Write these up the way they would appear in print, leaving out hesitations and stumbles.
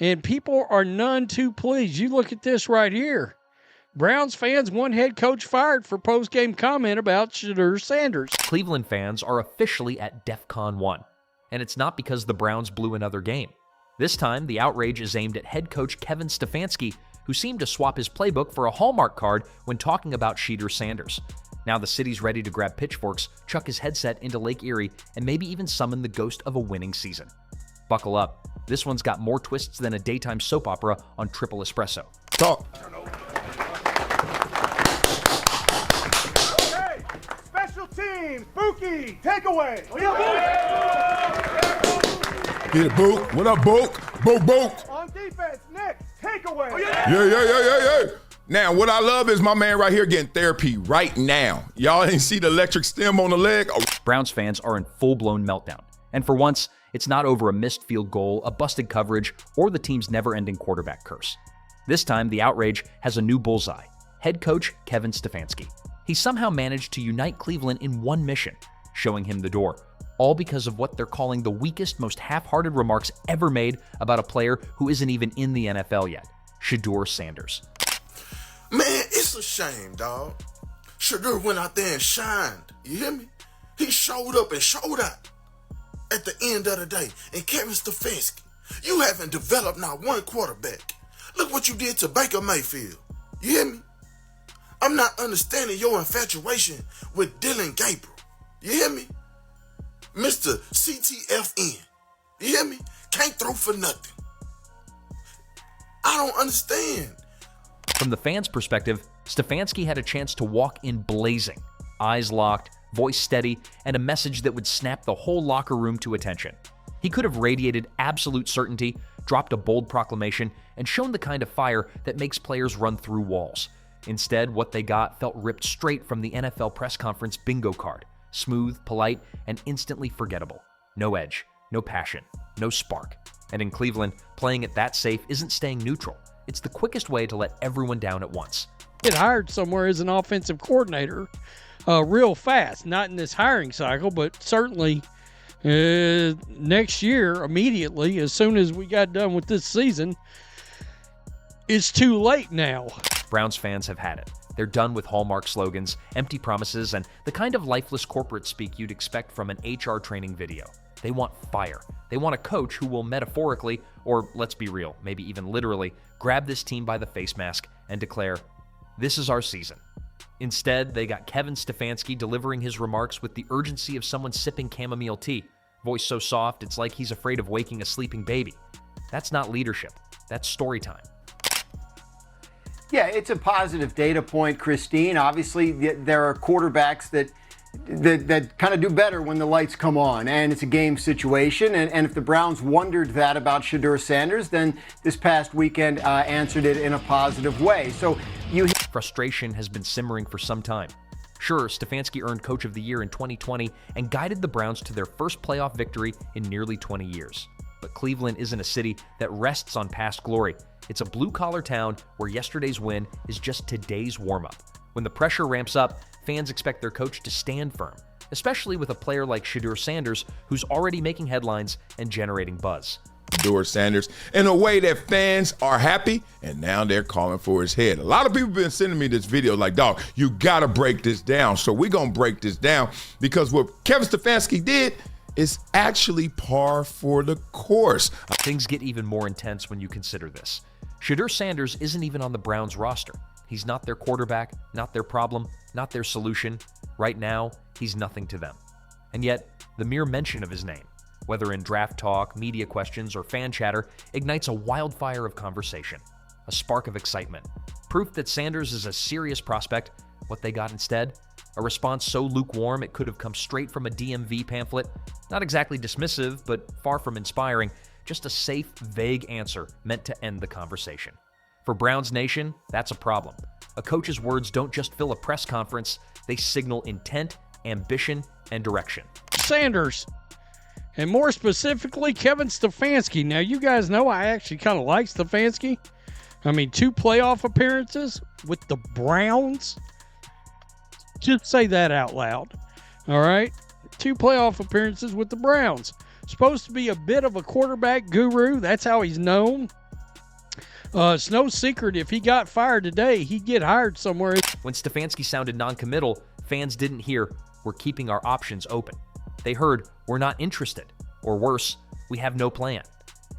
And people are none too pleased. You look at this right here. Browns fans want head coach fired for post-game comment about Shedeur Sanders. Cleveland fans are officially at DEFCON 1, and it's not because the Browns blew another game. This time, the outrage is aimed at head coach Kevin Stefanski, who seemed to swap his playbook for a Hallmark card when talking about Shedeur Sanders. Now the city's ready to grab pitchforks, chuck his headset into Lake Erie, and maybe even summon the ghost of a winning season. Buckle up. This one's got more twists than a daytime soap opera on triple espresso. Talk. Hey, special teams, Bookie, takeaway. Get it, Book. What up, Book? Book. On defense, Nick, takeaway. Yeah. Now, what I love is my man right here getting therapy right now. Y'all ain't see the electric stem on the leg? Oh. Browns fans are in full-blown meltdown. And for once, it's not over a missed field goal, a busted coverage, or the team's never-ending quarterback curse. This time, the outrage has a new bullseye: head coach Kevin Stefanski. He somehow managed to unite Cleveland in one mission, showing him the door, all because of what they're calling the weakest, most half-hearted remarks ever made about a player who isn't even in the NFL yet, Shedeur Sanders. Man, it's a shame, dog. Shedeur went out there and shined. You hear me? He showed up and showed out at the end of the day. And Kevin Stefanski, you haven't developed not one quarterback. Look what you did to Baker Mayfield. You hear me? I'm not understanding your infatuation with Dylan Gabriel. You hear me? Mr. CTFN. You hear me? Can't throw for nothing. I don't understand. From the fans' perspective, Stefanski had a chance to walk in blazing, eyes locked, voice steady, and a message that would snap the whole locker room to attention. He could have radiated absolute certainty, dropped a bold proclamation, and shown the kind of fire that makes players run through walls. Instead, what they got felt ripped straight from the NFL press conference bingo card: smooth, polite, and instantly forgettable. No edge, no passion, no spark. And in Cleveland, playing it that safe isn't staying neutral. It's the quickest way to let everyone down at once. Get hired somewhere as an offensive coordinator real fast. Not in this hiring cycle, but certainly next year, immediately, as soon as we got done with this season. It's too late now. Browns fans have had it. They're done with Hallmark slogans, empty promises, and the kind of lifeless corporate speak you'd expect from an HR training video. They want fire. They want a coach who will metaphorically, or let's be real, maybe even literally, grab this team by the face mask and declare, "This is our season." Instead, they got Kevin Stefanski delivering his remarks with the urgency of someone sipping chamomile tea, voice so soft it's like he's afraid of waking a sleeping baby. That's not leadership. That's story time. Yeah, it's a positive data point, Christine. Obviously, there are quarterbacks that kind of do better when the lights come on, and it's a game situation. And if the Browns wondered that about Shedeur Sanders, then this past weekend answered it in a positive way. So Frustration has been simmering for some time. Sure, Stefanski earned Coach of the Year in 2020 and guided the Browns to their first playoff victory in nearly 20 years. But Cleveland isn't a city that rests on past glory. It's a blue-collar town where yesterday's win is just today's warm-up. When the pressure ramps up, fans expect their coach to stand firm, especially with a player like Shedeur Sanders, who's already making headlines and generating buzz. Shedeur Sanders in a way that fans are happy, and now they're calling for his head. A lot of people have been sending me this video like, dog, you got to break this down. So we're going to break this down because what Kevin Stefanski did is actually par for the course. Things get even more intense when you consider this. Shedeur Sanders isn't even on the Browns roster. He's not their quarterback, not their problem, not their solution. Right now, he's nothing to them. And yet, the mere mention of his name, whether in draft talk, media questions, or fan chatter, ignites a wildfire of conversation, a spark of excitement. Proof that Sanders is a serious prospect. What they got instead? A response so lukewarm it could have come straight from a DMV pamphlet. Not exactly dismissive, but far from inspiring. Just a safe, vague answer meant to end the conversation. For Browns Nation, that's a problem. A coach's words don't just fill a press conference, they signal intent, ambition, and direction. Sanders, and more specifically, Kevin Stefanski. Now, you guys know I actually kind of like Stefanski. I mean, 2 playoff appearances with the Browns. Just say that out loud. All right? 2 playoff appearances with the Browns. Supposed to be a bit of a quarterback guru. That's how he's known. It's no secret if he got fired today, he'd get hired somewhere. When Stefanski sounded non-committal, fans didn't hear, "We're keeping our options open." They heard, "We're not interested," or worse, "We have no plan."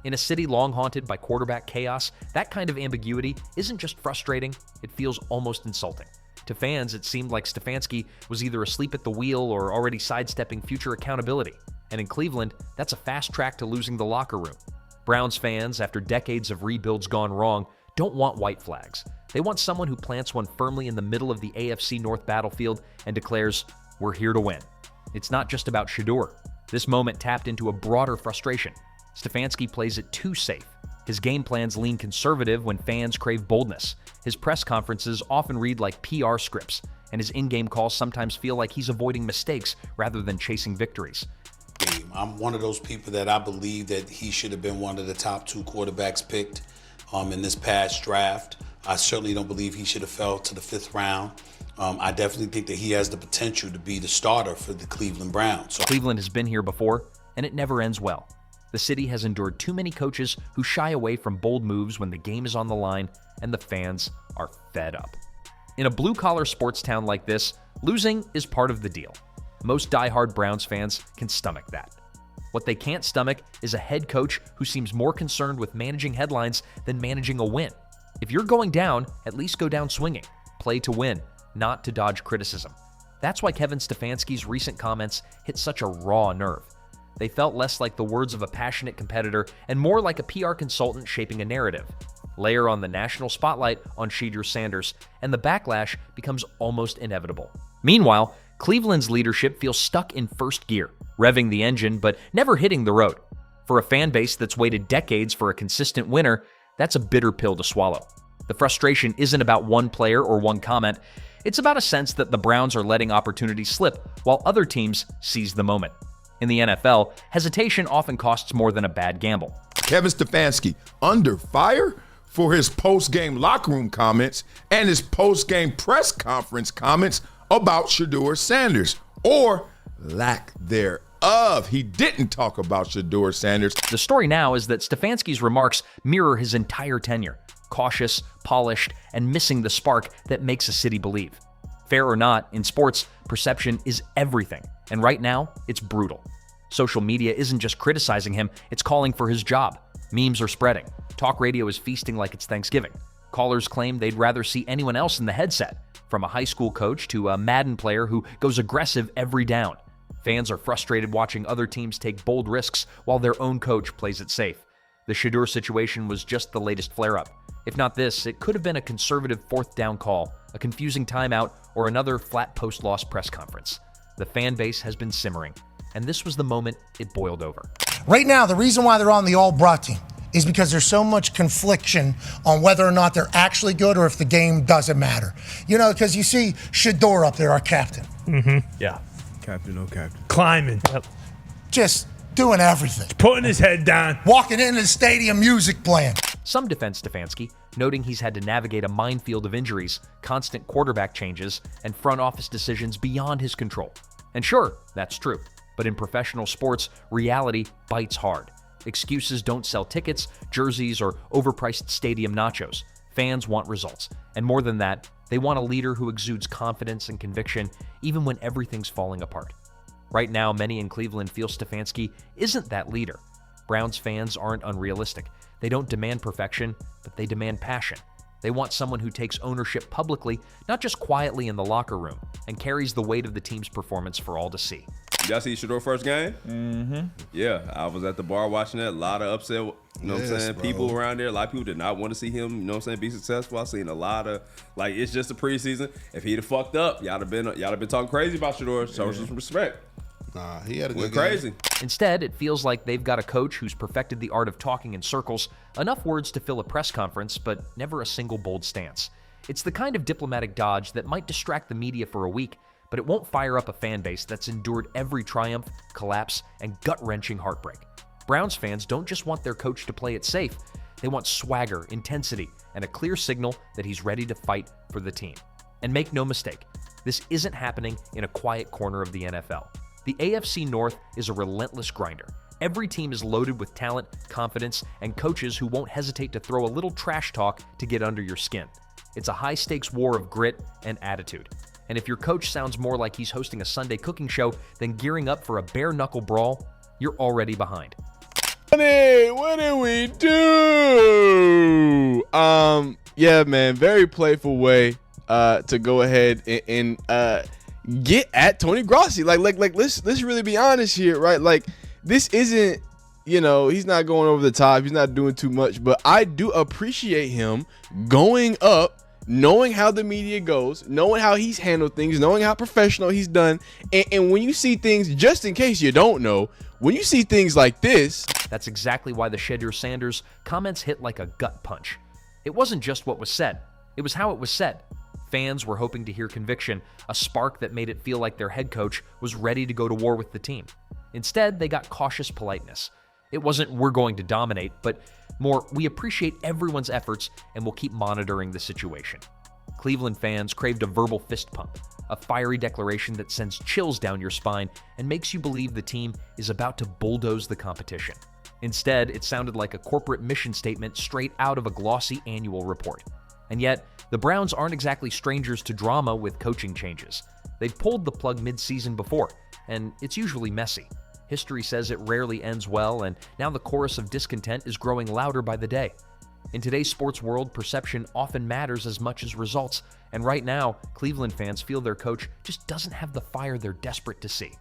In a city long haunted by quarterback chaos, that kind of ambiguity isn't just frustrating, it feels almost insulting. To fans, it seemed like Stefanski was either asleep at the wheel or already sidestepping future accountability. And in Cleveland, that's a fast track to losing the locker room. Browns fans, after decades of rebuilds gone wrong, don't want white flags. They want someone who plants one firmly in the middle of the AFC North battlefield and declares, "We're here to win." It's not just about Shedeur. This moment tapped into a broader frustration. Stefanski plays it too safe. His game plans lean conservative when fans crave boldness. His press conferences often read like PR scripts, and his in-game calls sometimes feel like he's avoiding mistakes rather than chasing victories. I'm one of those people that I believe that he should have been one of the top 2 quarterbacks picked in this past draft. I certainly don't believe he should have fell to the 5th round. I definitely think that he has the potential to be the starter for the Cleveland Browns. Cleveland has been here before, and it never ends well. The city has endured too many coaches who shy away from bold moves when the game is on the line and the fans are fed up. In a blue-collar sports town like this, losing is part of the deal. Most die-hard Browns fans can stomach that. What they can't stomach is a head coach who seems more concerned with managing headlines than managing a win. If you're going down, at least go down swinging. Play to win, not to dodge criticism. That's why Kevin Stefanski's recent comments hit such a raw nerve. They felt less like the words of a passionate competitor and more like a PR consultant shaping a narrative. Layer on the national spotlight on Shedeur Sanders, and the backlash becomes almost inevitable. Meanwhile, Cleveland's leadership feels stuck in first gear, revving the engine but never hitting the road. For a fan base that's waited decades for a consistent winner, that's a bitter pill to swallow. The frustration isn't about one player or one comment. It's about a sense that the Browns are letting opportunities slip while other teams seize the moment. In the NFL, hesitation often costs more than a bad gamble. Kevin Stefanski under fire for his post-game locker room comments and his post-game press conference comments about Shedeur Sanders, or lack thereof. He didn't talk about Shedeur Sanders. The story now is that Stefanski's remarks mirror his entire tenure, cautious, polished, and missing the spark that makes a city believe. Fair or not, in sports, perception is everything, and right now, it's brutal. Social media isn't just criticizing him, it's calling for his job. Memes are spreading. Talk radio is feasting like it's Thanksgiving. Callers claim they'd rather see anyone else in the headset, from a high school coach to a Madden player who goes aggressive every down. Fans are frustrated watching other teams take bold risks while their own coach plays it safe. The Shedeur situation was just the latest flare-up. If not this, it could have been a conservative 4th down call, a confusing timeout, or another flat post-loss press conference. The fan base has been simmering, and this was the moment it boiled over. Right now, the reason why they're on the all-brat team is because there's so much confliction on whether or not they're actually good or if the game doesn't matter. You know, because you see Shedeur up there, our captain. Yeah. Captain, captain. Climbing. Just doing everything. Putting his head down. Walking into the stadium, music playing. Some defend Stefanski, noting he's had to navigate a minefield of injuries, constant quarterback changes, and front office decisions beyond his control. And sure, that's true. But in professional sports, reality bites hard. Excuses don't sell tickets, jerseys, or overpriced stadium nachos. Fans want results. And more than that, they want a leader who exudes confidence and conviction even when everything's falling apart. Right now, many in Cleveland feel Stefanski isn't that leader. Browns fans aren't unrealistic. They don't demand perfection, but they demand passion. They want someone who takes ownership publicly, not just quietly in the locker room, and carries the weight of the team's performance for all to see. Y'all see Shedeur first game? Mm-hmm. Yeah, I was at the bar watching that. A lot of upset, you know what I'm saying, bro. people around there. A lot of people did not want to see him, you know what I'm saying, be successful. I seen a lot of, like, it's just a preseason. If he'd have fucked up, y'all have been talking crazy about Shedeur. Show some respect. Nah, he had a good Went game. crazy. Instead, it feels like they've got a coach who's perfected the art of talking in circles, enough words to fill a press conference, but never a single bold stance. It's the kind of diplomatic dodge that might distract the media for a week, but it won't fire up a fan base that's endured every triumph, collapse, and gut-wrenching heartbreak. Browns fans don't just want their coach to play it safe. They want swagger, intensity, and a clear signal that he's ready to fight for the team. And make no mistake, this isn't happening in a quiet corner of the NFL. The AFC North is a relentless grinder, Every team is loaded with talent, confidence, and coaches who won't hesitate to throw a little trash talk to get under your skin. It's a high-stakes war of grit and attitude. And if your coach sounds more like he's hosting a Sunday cooking show than gearing up for a bare-knuckle brawl, you're already behind. What did we do? Yeah, man, very playful way to go ahead and get at Tony Grossi. Like let's really be honest here, right? Like, this isn't, he's not going over the top. He's not doing too much, but I do appreciate him going up, knowing how the media goes, knowing how he's handled things, knowing how professional he's done. And when you see things, just in case you don't know, when you see things like this. That's exactly why the Shedeur Sanders comments hit like a gut punch. It wasn't just what was said, it was how it was said. Fans were hoping to hear conviction, a spark that made it feel like their head coach was ready to go to war with the team. Instead, they got cautious politeness. It wasn't "we're going to dominate," but more "we appreciate everyone's efforts and will keep monitoring the situation." Cleveland fans craved a verbal fist pump, a fiery declaration that sends chills down your spine and makes you believe the team is about to bulldoze the competition. Instead, it sounded like a corporate mission statement straight out of a glossy annual report. And yet, the Browns aren't exactly strangers to drama with coaching changes. They've pulled the plug mid-season before, and it's usually messy. History says it rarely ends well, and now the chorus of discontent is growing louder by the day. In today's sports world, perception often matters as much as results, and right now, Cleveland fans feel their coach just doesn't have the fire they're desperate to see.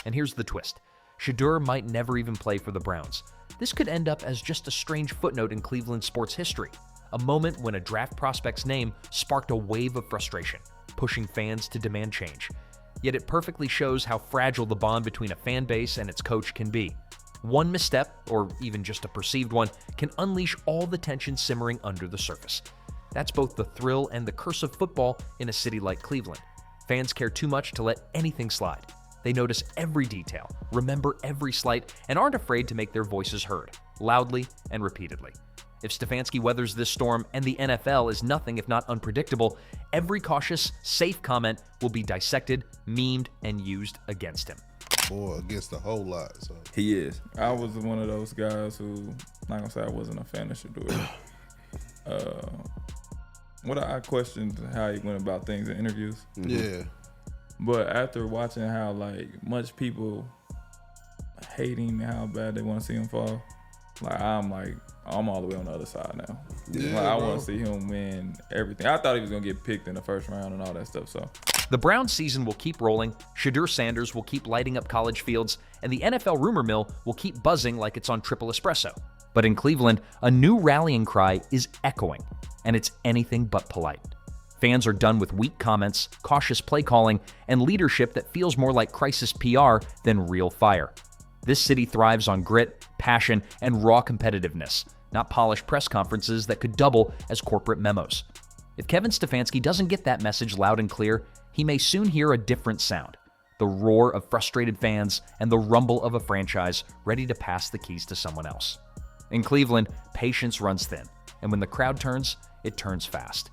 And here's the twist. Shedeur might never even play for the Browns. This could end up as just a strange footnote in Cleveland sports history, a moment when a draft prospect's name sparked a wave of frustration, pushing fans to demand change. Yet it perfectly shows how fragile the bond between a fan base and its coach can be. One misstep, or even just a perceived one, can unleash all the tension simmering under the surface. That's both the thrill and the curse of football in a city like Cleveland. Fans care too much to let anything slide. They notice every detail, remember every slight, and aren't afraid to make their voices heard, loudly and repeatedly. If Stefanski weathers this storm and the NFL is nothing if not unpredictable, every cautious, safe comment will be dissected, memed, and used against him. Boy, against a whole lot. So. He is. I was one of those guys who, not gonna say I wasn't a fan of Shedeur. I questioned how he went about things in interviews. Mm-hmm. Yeah. But after watching how much people hate him and how bad they want to see him fall, I'm all the way on the other side now. Yeah, I want to see him win everything. I thought he was gonna get picked in the first round and all that stuff. So the Browns season will keep rolling, Shedeur Sanders will keep lighting up college fields, and the NFL rumor mill will keep buzzing like it's on triple espresso. But in Cleveland, a new rallying cry is echoing, and it's anything but polite. Fans are done with weak comments, cautious play calling, and leadership that feels more like crisis PR than real fire. This city thrives on grit, passion, and raw competitiveness, not polished press conferences that could double as corporate memos. If Kevin Stefanski doesn't get that message loud and clear, he may soon hear a different sound, the roar of frustrated fans and the rumble of a franchise ready to pass the keys to someone else. In Cleveland, patience runs thin, and when the crowd turns, it turns fast.